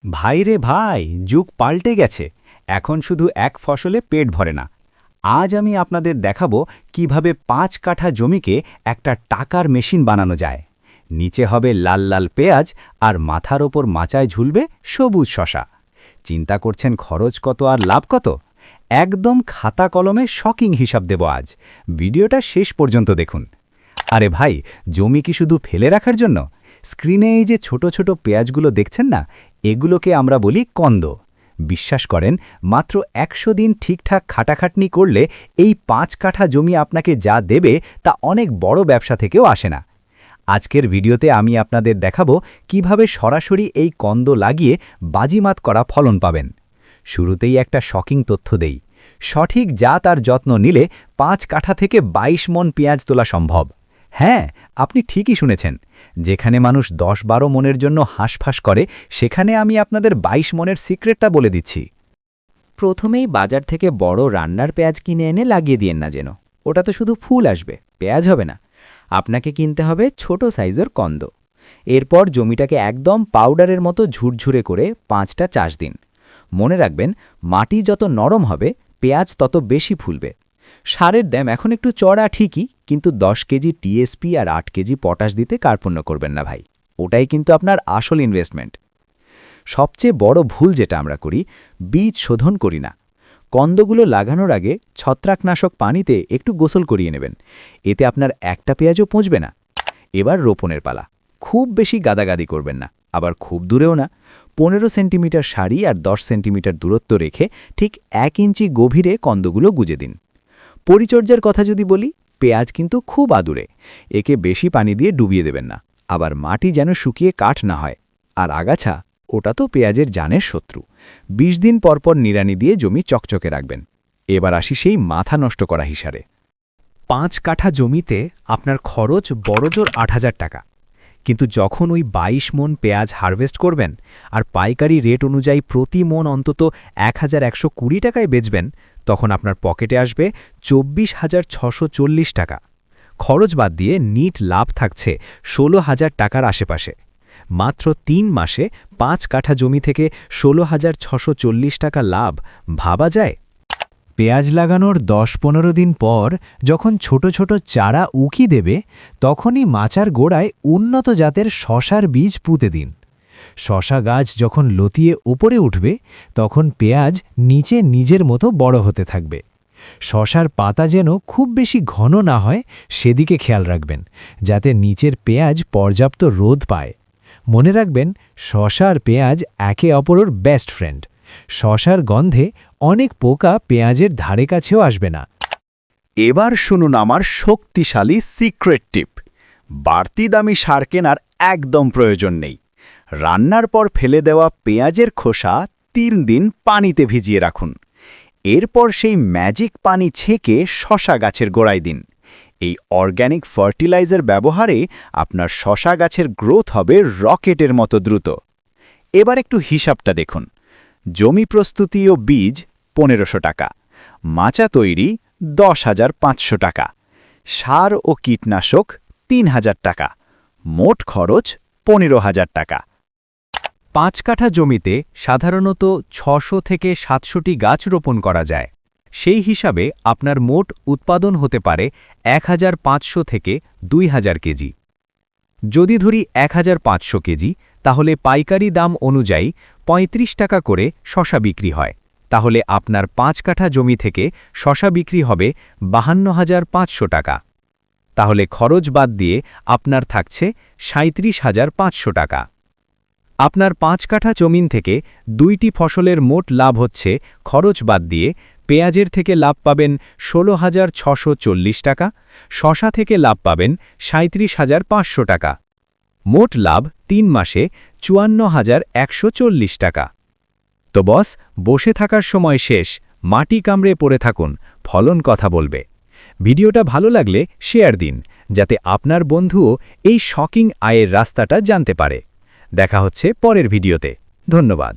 ভাই রে ভাই, যুগ পাল্টে গেছে। এখন শুধু এক ফসলে পেট ভরে না। আজ আমি আপনাদের দেখাবো কিভাবে ৫ কাঠা জমিকে একটা টাকার মেশিন বানানো যায়। নিচে হবে লাল লাল পেঁয়াজ আর মাথার ওপর মাচায় ঝুলবে সবুজ শশা। চিন্তা করছেন খরচ কত আর লাভ কত? একদম খাতা কলমে শকিং হিসাব দেব আজ। ভিডিওটা শেষ পর্যন্ত দেখুন। আরে ভাই, জমি কি শুধু ফেলে রাখার জন্য? স্ক্রিনে এই যে ছোট ছোট পেঁয়াজগুলো দেখছেন না, এগুলোকে আমরা বলি কন্দ। বিশ্বাস করেন, মাত্র ১০০ দিন ঠিকঠাক খাটাখাটনি করলে এই ৫ কাঠা জমি আপনাকে যা দেবে তা অনেক বড় ব্যবসা থেকেও আসে না। আজকের ভিডিওতে আমি আপনাদের দেখাবো কিভাবে সরাসরি এই কন্দ লাগিয়ে বাজিমাত করা ফলন পাবেন। শুরুতেই একটা শকিং তথ্য দেই। সঠিক জাত আর যত্ন নিলে ৫ কাঠা থেকে ২২ মণ পেঁয়াজ তোলা সম্ভব। হ্যাঁ, আপনি ঠিকই শুনেছেন। যেখানে মানুষ ১০-১২ মণের জন্য হাঁসফাঁস করে, সেখানে আমি আপনাদের ২২ মণের সিক্রেটটা বলে দিচ্ছি। প্রথমেই বাজার থেকে বড় রান্নার পেঁয়াজ কিনে এনে লাগিয়ে দিয়েন না যেন। ওটা তো শুধু ফুল আসবে, পেঁয়াজ হবে না। আপনাকে কিনতে হবে ছোট সাইজের কন্দ। এরপর জমিটাকে একদম পাউডারের মতো ঝুরঝুরে করে ৫টা চাষ দিন। মনে রাখবেন, মাটি যত নরম হবে পেঁয়াজ তত বেশি ফুলবে। সারের দাম এখন একটু চড়া ঠিকই, কিন্তু ১০ কেজি টিএসপি আর ৮ কেজি পটাশ দিতে কার্পণ্য করবেন না ভাই। ওটাই কিন্তু আপনার আসল ইনভেস্টমেন্ট। সবচেয়ে বড় ভুল যেটা আমরা করি, বীজ শোধন করি না। কন্দগুলো লাগানোর আগে ছত্রাকনাশক পানিতে একটু গোসল করিয়ে নেবেন। এতে আপনার একটা পেঁয়াজও পচবে না। এবার রোপণের পালা। খুব বেশি গাদাগাদি করবেন না, আবার খুব দূরেও না। ১৫ সেন্টিমিটার সারি আর ১০ সেন্টিমিটার দূরত্ব রেখে ঠিক ১ ইঞ্চি গভীরে কন্দগুলো গুজে দিন। পরিচর্যার কথা যদি বলি, পেঁয়াজ কিন্তু খুব আদুরে। একে বেশি পানি দিয়ে ডুবিয়ে দেবেন না। আবার মাটি যেন শুকিয়ে কাঠ না হয়। আর আগাছা, ওটা তো পেঁয়াজের জানের শত্রু। ২০ দিন পরপর নিড়ানি দিয়ে জমি চকচকে রাখবেন। এবার আসি সেই মাথা নষ্ট করা হিসাবে। ৫ কাঠা জমিতে আপনার খরচ বড়জোর ৮,০০০ টাকা। কিন্তু যখন ওই ২২ মণ পেঁয়াজ হারভেস্ট করবেন আর পাইকারি রেট অনুযায়ী প্রতি মণ অন্তত ১,১২০ টাকায় বেচবেন, তখন আপনার পকেটে আসবে ২৪,৬৪০ টাকা। খরচ বাদ দিয়ে নিট লাভ থাকছে ১৬,০০০ টাকার আশেপাশে। মাত্র ৩ মাসে ৫ কাঠা জমি থেকে ১৬,৬৪০ টাকা লাভ ভাবা যায়? পেঁয়াজ লাগানোর ১০-১৫ দিন পর যখন ছোট ছোট চারা উকি দেবে, তখনই মাচার গোড়ায় উন্নত জাতের শশার বীজ পুঁতে দিন। শশা গাছ যখন লতিয়ে উপরে উঠবে, তখন পেঁয়াজ নিচে নিজের মতো বড় হতে থাকবে। শশার পাতা যেন খুব বেশি ঘন না হয়, সেদিকে খেয়াল রাখবেন, যাতে নিচের পেঁয়াজ পর্যাপ্ত রোদ পায়। মনে রাখবেন, শশা আর পেঁয়াজ একে অপরের বেস্ট ফ্রেন্ড। শশার গন্ধে অনেক পোকা পেঁয়াজের ধারে কাছেও আসবে না। এবার শুনুন আমার শক্তিশালী সিক্রেট টিপ। বাড়তি দামি সার কেনার একদম প্রয়োজন নেই। রান্নার পর ফেলে দেওয়া পেঁয়াজের খোসা ৩ দিন পানিতে ভিজিয়ে রাখুন। এরপর সেই ম্যাজিক পানি ছেঁকে শশা গাছের গোড়ায় দিন। এই অর্গ্যানিক ফার্টিলাইজার ব্যবহারে আপনার শশা গাছের গ্রোথ হবে রকেটের মতো দ্রুত। এবার একটু হিসাবটা দেখুন। জমি প্রস্তুতি ও বীজ ১৫০০ টাকা, মাচা তৈরি ১০,৫০০ টাকা, সার ও কীটনাশক ৩,০০০ টাকা, মোট খরচ ১৫,০০০ টাকা। ৫ কাঠা জমিতে সাধারণত ৬০০ থেকে ৭০০টি গাছ রোপণ করা যায়। সেই হিসাবে আপনার মোট উৎপাদন হতে পারে ১৫০০ থেকে ২,০০০ কেজি। যদি ধরি ১৫০০ কেজি, তাহলে পাইকারি দাম অনুযায়ী ৩৫ টাকা করে শশা বিক্রি হয়। তাহলে আপনার ৫ কাঠা জমি থেকে শশা বিক্রি হবে ৫২,৫০০ টাকা। তাহলে খরচ বাদ দিয়ে আপনার থাকছে ৩৭,৫০০ টাকা। আপনার ৫ কাঠা জমিন থেকে ২টি ফসলের মোট লাভ হচ্ছে, খরচ বাদ দিয়ে পেঁয়াজের থেকে লাভ পাবেন ১৬,৬৪০ টাকা, শশা থেকে লাভ পাবেন ৩৭,৫০০ টাকা। মোট লাভ ৩ মাসে ৫৪,১৪০ টাকা। তো বস, বসে থাকার সময় শেষ। মাটি কামড়ে পড়ে থাকুন, ফলন কথা বলবে। ভিডিওটা ভালো লাগলে শেয়ার দিন, যাতে আপনার বন্ধুও এই শকিং আয়ের রাস্তাটা জানতে পারে। দেখা হচ্ছে পরের ভিডিওতে। ধন্যবাদ।